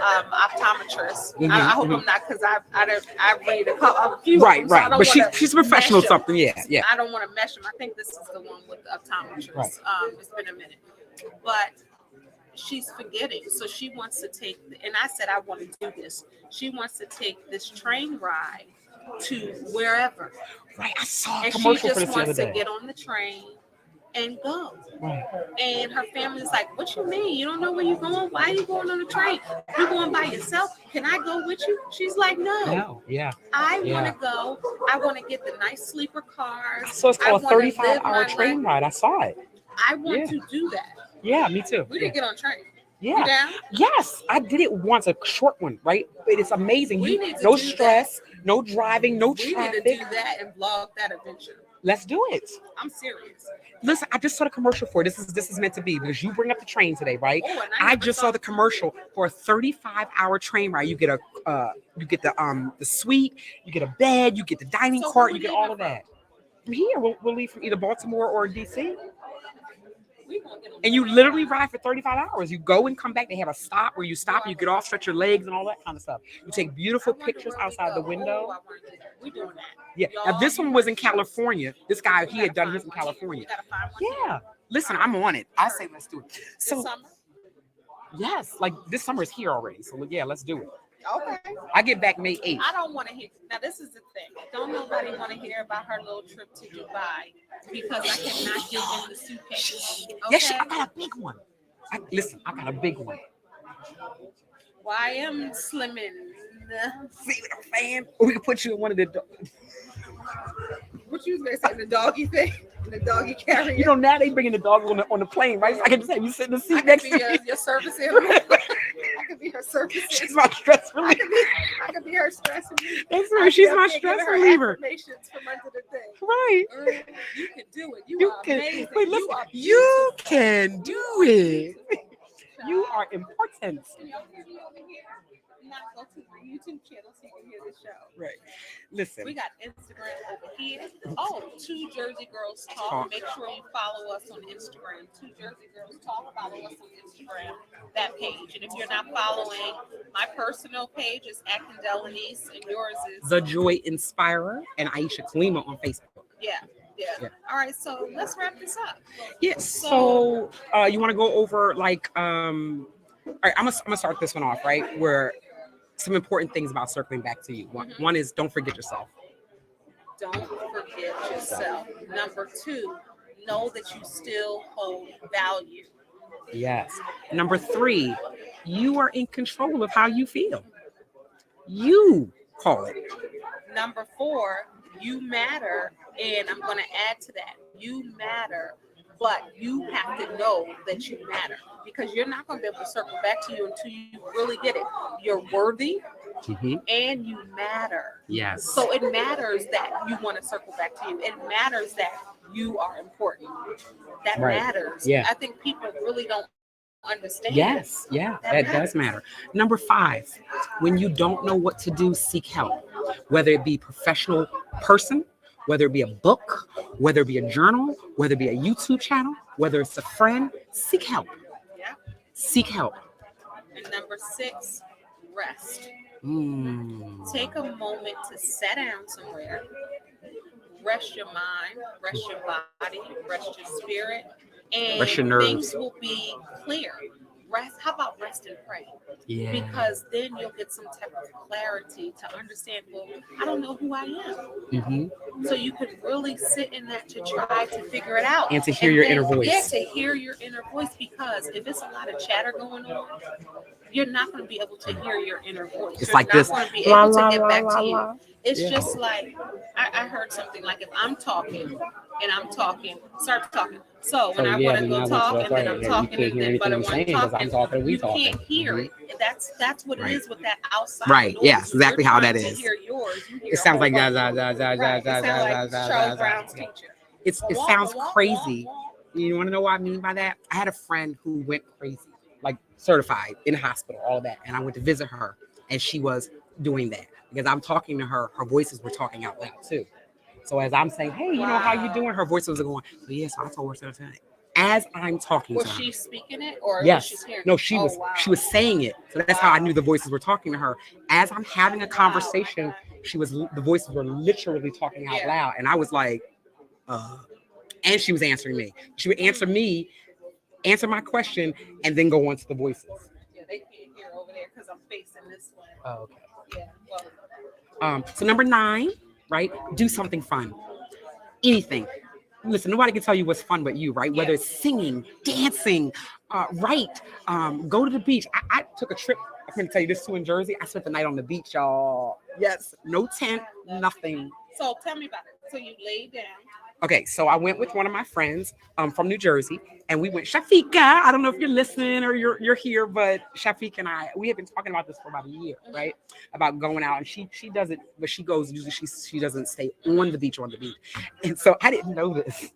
optometrist. Mm-hmm, I hope I'm not, because I read a few. Right, of them, right. So but she's a professional something. Yeah. I don't want to mesh them. I think this is the one with the optometrist. Right. It's been a minute, but she's forgetting. So she wants to take, and I said I want to do this. She wants to take this train ride to wherever. Right. I saw a and commercial she for just this the other wants to day. get on the train and go. Right. And her family's like, what you mean? You don't know where you're going? Why are you going on the train? You going by yourself? Can I go with you? She's like, no. No. Yeah. I Yeah. want to go. I want to get the nice sleeper cars. So it's called a I wanna 35-hour live my train life. ride. I saw it. I want Yeah. to do that. Yeah, me too. We didn't get on train. Yeah. You down? Yes, I did it once, a short one, right? It is amazing. We You, need to no do stress, no driving, no We traffic. need to do that and vlog that adventure. Let's do it. I'm serious. Listen, I just saw the commercial for it. This is meant to be because you bring up the train today, right? Oh, and I just saw the commercial for a 35-hour train ride. You get the suite, you get a bed, you get the dining So cart, where you we get all leaving of that. From here, we'll leave from either Baltimore or DC. We gonna get on And you train literally ride. ride for 35 hours. You go and come back. They have a stop where you stop and you get off, stretch your legs and all that kind of stuff. You take beautiful I wonder pictures where we outside the go. window. Oh, I wanna do that. We doing that. Yeah. Now Y'all, this one you was in heard Girlz. California. This guy, We he had gotta done his in find one here. California. We gotta find one Yeah. here. Listen, I'm on it. I say let's do it. This So summer. yes, like this summer is here already. So yeah, let's do it. Okay. I get back May 8th. I don't want to hear. Now, this is the thing. Don't nobody want to hear about her little trip to Dubai because I cannot get in the suitcase. Okay? Yes, I got a big one. Listen, I got a big one. Well, I am slimming. See what I'm saying? Or we can put you in one of the. What you was gonna say? The doggy thing, the doggy carrier. You know now they bringing the dog on the plane, right? So I can just have you sit in the I seat could next be to me. your service animal. I could be her service She's animal. my stress reliever. I could be her stress reliever. That's right. She's my stress reliever. Affirmations from under the thing. Right. You can do it. You, You are can. amazing. Wait, listen. You are You beautiful. can do it. You are important. Not go to my YouTube channel so you can hear the show. Right. Listen. We got Instagram over here. Oh, Two Jersey Girls Talk. Talk. Make sure you follow us on Instagram. Two Jersey Girls Talk. Follow us on Instagram, that page. And if you're not following, my personal page is at Kendéll, Lenice, and yours is The Joy Inspirer and Ahisha Kalima on Facebook. yeah. All right, so let's wrap this up. Yeah. So you want to go over like all right, I'm gonna start this one off, right? Where some important things about circling back to you. One is don't forget yourself. Don't forget yourself. Number 2, know that you still hold value. Yes. Number 3, you are in control of how you feel. You call it. Number 4, you matter, and I'm going to add to that. You matter, but you have to know that you matter because you're not going to be able to circle back to you until you really get it. You're worthy and you matter. Yes. So it matters that you want to circle back to you. It matters that you are important. That Right. matters. Yeah. I think people really don't understand. Yes, yeah, that does matter. Number 5, when you don't know what to do, seek help. Whether it be professional person, whether it be a book, whether it be a journal, whether it be a YouTube channel, whether it's a friend, seek help. Yeah. Seek help. And number 6, rest. Mm. Take a moment to sit down somewhere, rest your mind, rest your body, rest your spirit, and Rest your nerves. things will be clear. Rest. How about rest and pray? Yeah. Because then you'll get some type of clarity to understand, well, I don't know who I am. Mm-hmm. So you can really sit in that to try to figure it out. And to hear your then, inner voice. Yeah, to hear your inner voice, because if it's a lot of chatter going on, you're not going to be able to hear your inner voice. It's You're like not this. going to be La, able la, to get la, back la, to you. la. It's Yeah. just like, I heard something like if I'm talking and I'm talking, start talking. So when I want to go talk and then I'm talking and then but I want to talk, you can't hear it. That's what it is with that outside Right. noise. Yes, exactly You're how trying that to is. hear yours. You hear It sounds a like whole da, bunch da, of- da, da, Right. It da, sounds da, like da, Charles da, Brown's da. teacher. It sounds crazy. You want to know what I mean by that? I had a friend who went crazy, like certified in the hospital, all that. And I went to visit her and she was doing that because I'm talking to her. Her voices were talking out loud too. So as I'm saying, hey, you know how you doing? Her voices are going, so yes, I told her to. As I'm talking Was to her. she speaking it or was Yes. she hearing No, it? she Oh, was wow. she was saying it. So that's how I knew the voices were talking to her. As I'm having a conversation, the voices were literally talking out loud. And I was like, and she was answering me. She would answer me, answer my question, and then go on to the voices. Yeah, they can't hear over there because I'm facing this way. Oh, okay. Yeah. Well, So number 9, right? Do something fun. Anything. Listen, nobody can tell you what's fun but you, right? Whether Yeah. it's singing, dancing, go to the beach. I took a trip. I'm going to tell you this too in Jersey. I spent the night on the beach, y'all. Yes, no tent, nothing. So tell me about it. So you laid down. Okay, so I went with one of my friends from New Jersey, and we went Shafika. I don't know if you're listening or you're here, but Shafika and I, we have been talking about this for about a year, right? About going out, and she does it, but she goes usually she doesn't stay on the beach, and so I didn't know this.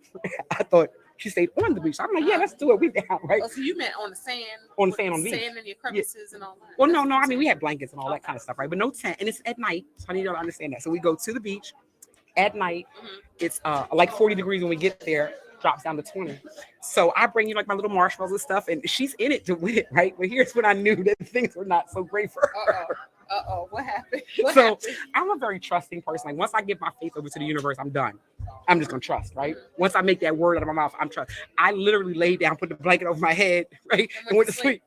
I thought she stayed on the beach. So I'm like, yeah, let's do it. We down, right? Oh, so you meant on the sand? On the sand on the beach. Sand in your crevices and all that. Well, no. I mean, we had blankets and all that kind of stuff, right? But no tent, and it's at night, so I need y'all to understand that. So we go to the beach at night. It's like 40 degrees when we get there, drops down to 20. So I bring you like my little marshmallows and stuff, and she's in it to win it, right? But here's when I knew that things were not so great for her. What happened? I'm a very trusting person. Like once I give my faith over to the universe, I'm done. I'm just gonna trust, right? Once I make that word out of my mouth, I'm trust. I literally laid down, put the blanket over my head, right, and went to sleep.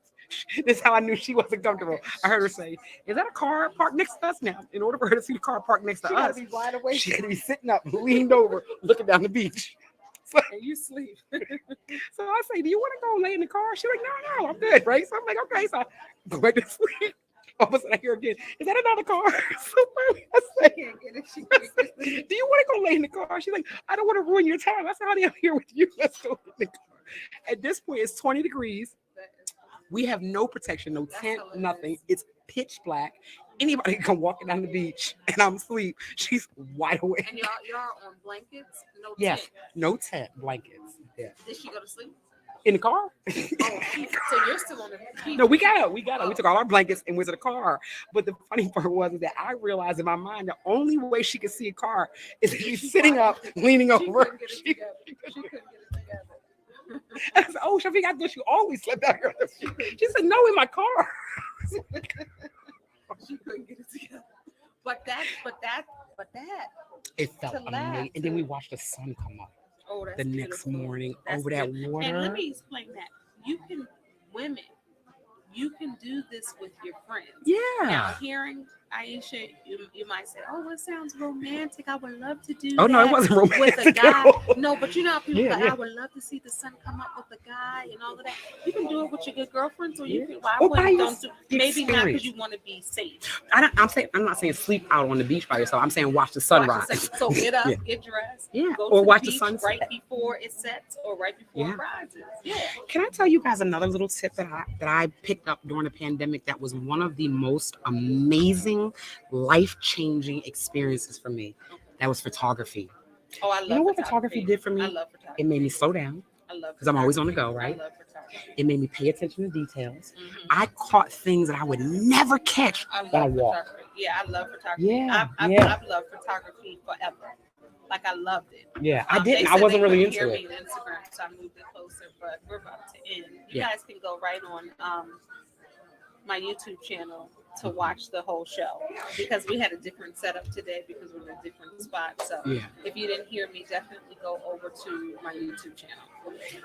This is how I knew she wasn't comfortable. I heard her say, "Is that a car parked next to us now?" In order for her to see the car parked next to us, be wide awake. she had to be sitting up, leaned over, looking down the beach. So, And you sleep. so I say, "Do you want to go lay in the car?" She's like, "No, I'm good." Right? So I'm like, "Okay." So I go back to sleep. All of a sudden, I hear again, "Is that another car?" So I say, "Do you want to go lay in the car?" She's like, "I don't want to ruin your time." I said, "Honey, I'm here with you. Let's go in the car." At this point, it's 20 degrees. We have no protection, no tent, nothing. It's pitch black. Anybody can come walking down the beach, and I'm asleep. She's wide awake. And y'all are on blankets? No Yes, tent? no tent, blankets. Yeah. Did she go to sleep? In the car? Oh, so you're still on the beach? No, we got up. We took all our blankets and went to the car. But the funny part was that I realized in my mind the only way she could see a car is if she's sitting up, leaning over. Couldn't get it together. She couldn't get it together. I said, "Oh, Shafiq, I thought you always slept out here." She said, "No, in my car." She couldn't get it together. But that. It felt To laugh, amazing. And then we watched the sun come up Oh, that's the next beautiful. morning That's over that beautiful. water. And let me explain that. Women, you can do this with your friends. Yeah. Now, hearing Ahisha, you might say, "Oh, it sounds romantic. I would love to do Oh that no, it wasn't romantic. with a guy." at all. No, but you know how people Yeah, go, yeah. "I would love to see the sun come up with a guy and all of that." You can do it with your good girlfriends, or you Yeah. can. Why Or wouldn't by you don't do? the Maybe not experience. because you want to be safe. I'm not saying sleep out on the beach by yourself. I'm saying watch the Watch sunrise. the sun. So get up, Yeah. get dressed, Yeah, go or to watch the the beach sunset. right before it sets or right before Yeah. it rises. Yeah. Can I tell you guys another little tip that I picked up during the pandemic that was one of the most amazing, life-changing experiences for me? That was photography. Oh, I love You know what photography did for me? I love photography. It made me slow down I love because I'm always on the photography. go, right? I love photography. It made me pay attention to details. Mhm. I caught things that I would never catch I on a love walk. photography. Yeah, I love photography. Yeah, I've loved photography forever. Like I loved it. Yeah, I They didn't. I said wasn't they really couldn't hear into me it. on Instagram, so I moved it closer. But we're about to end. You Yeah. guys can go right on my YouTube channel to watch the whole show because we had a different setup today because we're in a different spot. So Yeah. if you didn't hear me, definitely go over to my YouTube channel.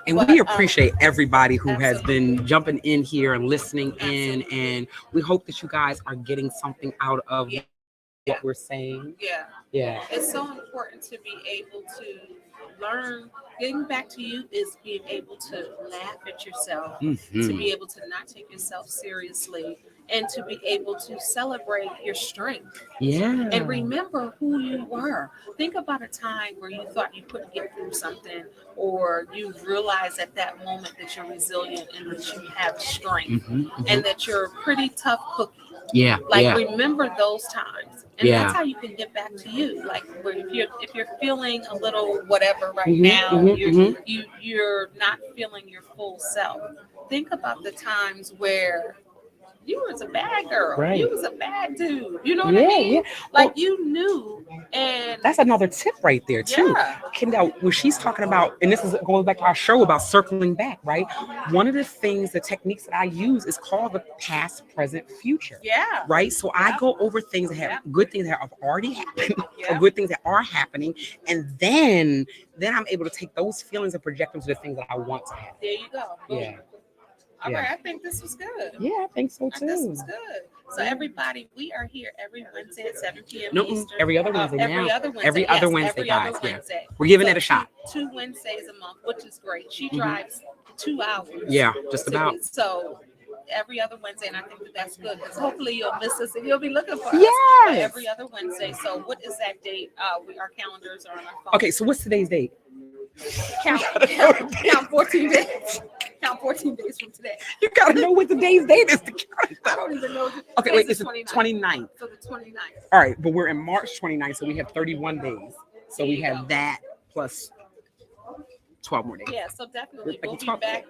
And But, we appreciate everybody who has absolutely. been jumping in here and listening in. Absolutely. And we hope that you guys are getting something out of Yeah. what we're saying. Yeah. Yeah. It's so important to be able to learn. Getting back to youth is being able to laugh at yourself, to Mhm. be able to not take yourself seriously, and to be able to celebrate your strength Yeah. and remember who you were. Think about a time where you thought you couldn't get through something, or you realize at that moment that you're resilient and that you have strength Mhm, mhm. and that you're a pretty tough cookie. Yeah. Like Yeah. remember those times, and Yeah. that's how you can get back to you. Like where if you're feeling a little whatever right Mhm, now, mhm, you're not feeling your full self. Think about the times where you was a bad girl, Right. you was a bad dude. You know what Yeah, I mean? yeah. Like Well, you knew, and that's another tip right there too. yeah, Kendall, when she's talking about, and this is going back to our show about circling back, right? One of the things, the techniques that I use is called the past, present, future. yeah, Right. So I Yep. go over things that have Yep. good things that have already happened or Yep. good things that are happening. And then I'm able to take those feelings and project them to the things that I want to have. There you go. Boom. Yeah. All Yeah. right, I think this was good. Yeah, I think so This too. was good. So everybody, we are here every Wednesday at 7 p.m. No, Eastern. every other Wednesday Every now. other Wednesday. Every other yes, Wednesday, every guys. other Yeah. Wednesday. We're giving So it a shot. Two Wednesdays a month, which is great. She drives 2 hours. Yeah, just to about. get- So every other Wednesday, and I think that's good because hopefully you'll miss us and you'll be looking for us. But Yes. every other Wednesday. So what is that date? Our calendars are on our phone. Okay, so what's today's date? Count 14 days. Count 14 days from today. You gotta know what today's date is to count. I don't even know. Okay, wait, it's the 29th. So the 29th. All right, but we're in March 29th, so we have 31 days. So we There you have go. that plus 12 more days. Yeah, so definitely Like we'll be 12. back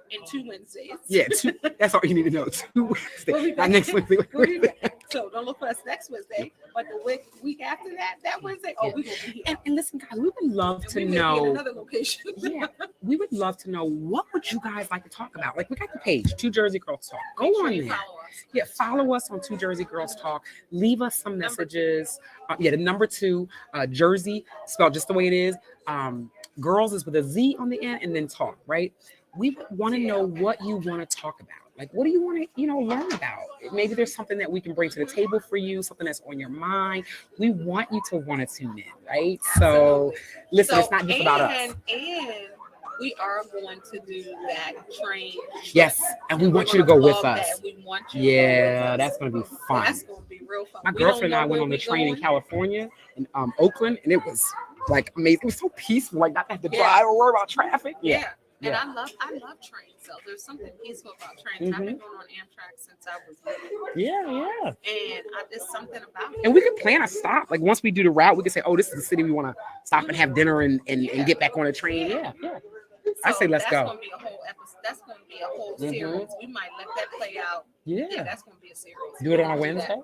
in 2 Wednesdays. Yeah, that's all you need to know. 2 Wednesdays. We'll be Not back. next Wednesday. We'll be back. So don't look for us next Wednesday, but the week after that Wednesday, we're gonna be here. And listen, guys, we would love to We may be in know. another location. Yeah, we would love to know what would you guys like to talk about. Like we got the page, Two Jersey Girls Talk. Go Make sure on you there. follow us. Yeah, follow us on Two Jersey Girls Talk. Leave us some messages. The number 2, Jersey, spelled just the way it is. Girls is with a Z on the end, and then talk, right? We want to know what you want to talk about. Like, what do you want to, learn about? Maybe there's something that we can bring to the table for you, something that's on your mind. We want you to want to tune in, right? So, listen, it's not just about us. And we are going to do that train. Yes, and we want you to go with us. That. We want you to go with us. That's going to be fun. That's going to be real fun. My girlfriend and I went on the train in California, in Oakland, and it was like amazing. It was so peaceful, like not to have to drive or worry about traffic. Yeah. And I love trains. So there's something peaceful about trains. I've been going on Amtrak since I was little. Yeah. And there's something about it. And we could plan a stop. Like once we do the route, we can say, "Oh, this is the city we want to stop and have dinner and get back on a train." Yeah. So I say let's go. That's going to be a whole episode. That's going to be a whole series. We might let that play out. Yeah. That's going to be a series. Do it on a Wednesday.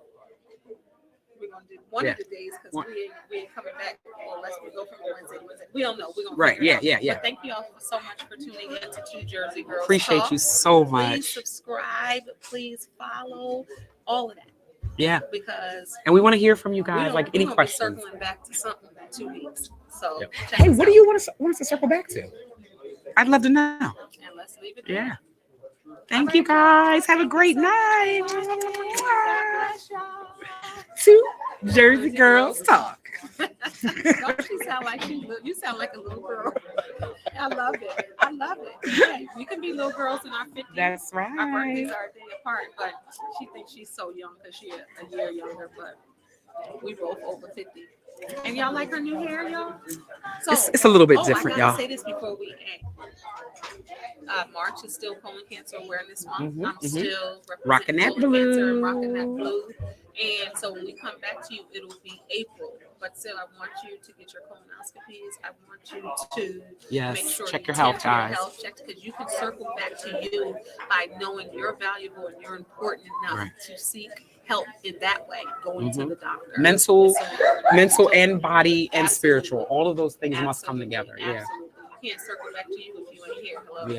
We're going to do one of the days because we ain't coming back unless we go from Wednesday to Wednesday. We don't know. We're going to Right. But thank you all so much for tuning in to Two Jersey Girls Appreciate Talk. you so much. Please subscribe. Please follow. All of that. Yeah. Because we want to hear from you guys. Like any questions. Be circling back to something in 2 weeks. So hey, what do you want us to circle back to? I'd love to know. And let's leave it there. Yeah. Thank you guys. Have a great night. Two Jersey Girls Talk. Don't she sound like you sound like a little girl. I love it. Yeah, we can be little girls in our 50s. That's right. Our birthdays are a day apart, but she thinks she's so young because she's a year younger, but we both over 50. And y'all like her new hair, y'all? So it's a little bit different, I gotta y'all. say this before we end. March is still Colon Cancer Awareness Month. I'm still rocking that colon cancer and blue. rocking that blue. And so when we come back to you, it'll be April. But still, I want you to get your colonoscopies. I want you to make sure check you your health, guys. because you can circle back to you by knowing you're valuable and you're important enough to seek help in that way, going to the doctor. Mental and body and spiritual. All of those things must come together. Yeah. Absolutely. You can't circle back to you if you ain't here. Hello.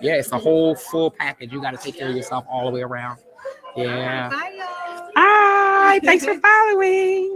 Yeah. It's a whole full package. You got to take care of yourself all the way around. Yeah. Bye, y'all. Bye. Thanks for following.